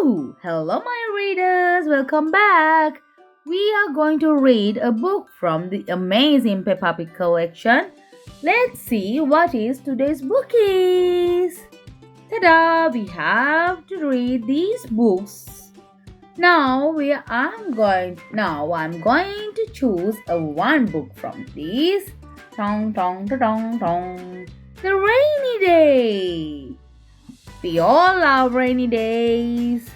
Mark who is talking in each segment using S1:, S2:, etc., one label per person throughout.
S1: Hello, my readers. Welcome back. We are going to read a book from the amazing Peppa Pig collection. Let's see what is today's book is. Ta-da! We have to read these books. I'm going to choose a one book from these. Tong tong ta tong tong. The Rainy Day. We all love rainy days.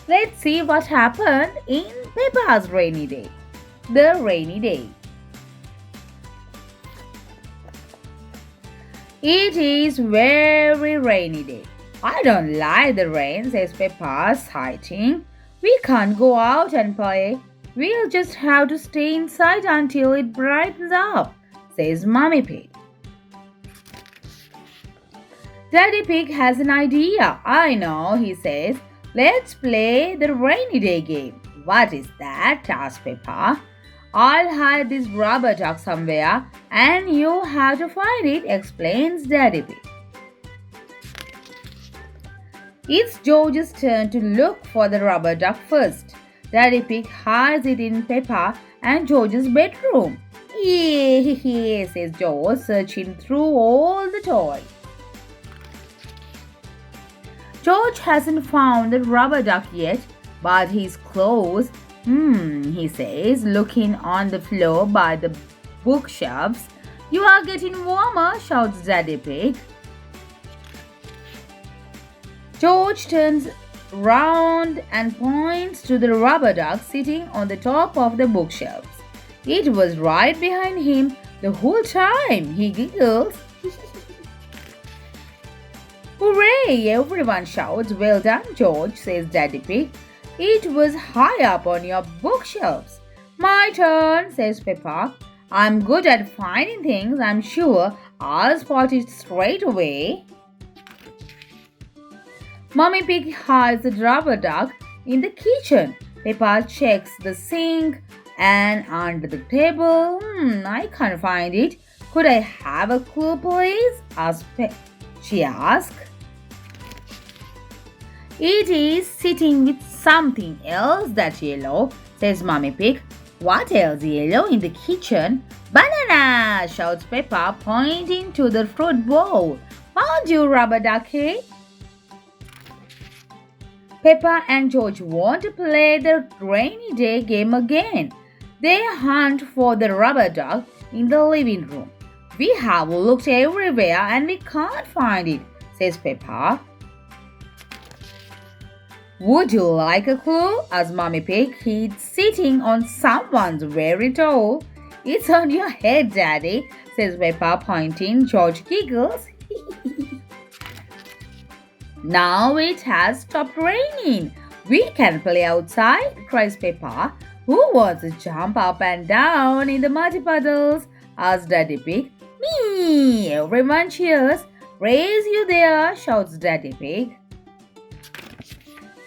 S1: Let's see what happened in Peppa's rainy day. The rainy day. It is very rainy day. I don't like the rain, says Peppa, sighing. We can't go out and play. We'll just have to stay inside until it brightens up, says Mummy Pig. Daddy Pig has an idea. I know, he says. Let's play the rainy day game. What is that? asks Peppa. I'll hide this rubber duck somewhere and you have to find it, explains Daddy Pig. It's George's turn to look for the rubber duck first. Daddy Pig hides it in Peppa and George's bedroom. Yeah, says George, searching through all the toys. George hasn't found the rubber duck yet, but he's close. He says, looking on the floor by the bookshelves. You are getting warmer, shouts Daddy Pig. George turns round and points to the rubber duck sitting on the top of the bookshelves. It was right behind him the whole time. He giggles. Hooray! Everyone shouts. Well done, George, says Daddy Pig. It was high up on your bookshelves. My turn, says Peppa. I'm good at finding things. I'm sure I'll spot it straight away. Mummy Pig hides the rubber duck in the kitchen. Peppa checks the sink and under the table. I can't find it. Could I have a clue, please? She asked. It is sitting with something else that's yellow, says Mummy Pig. What else yellow in the kitchen? Banana, shouts Peppa, pointing to the fruit bowl. Found you, rubber ducky. Peppa and George want to play the rainy day game again. They hunt for the rubber duck in the living room. We have looked everywhere and we can't find it, says Peppa. Would you like a clue? asks Mummy Pig. He's sitting on someone's very tall. It's on your head, Daddy, says Peppa, pointing. George giggles. Now it has stopped raining. We can play outside, cries Peppa. Who wants to jump up and down in the muddy puddles? asks Daddy Pig. Me! Everyone cheers. Raise you there, shouts Daddy Pig.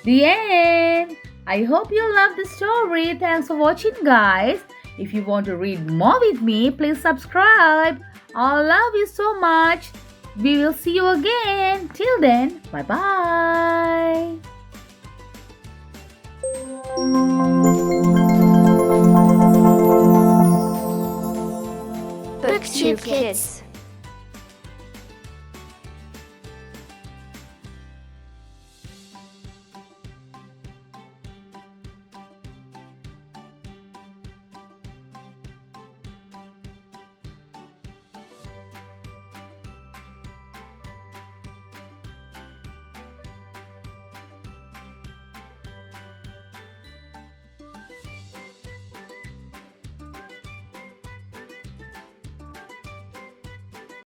S1: The end. I hope you loved the story. Thanks for watching, guys. If you want to read more with me, please subscribe. I love you so much. We will see you again. Till then, bye-bye.
S2: Booktube Kids.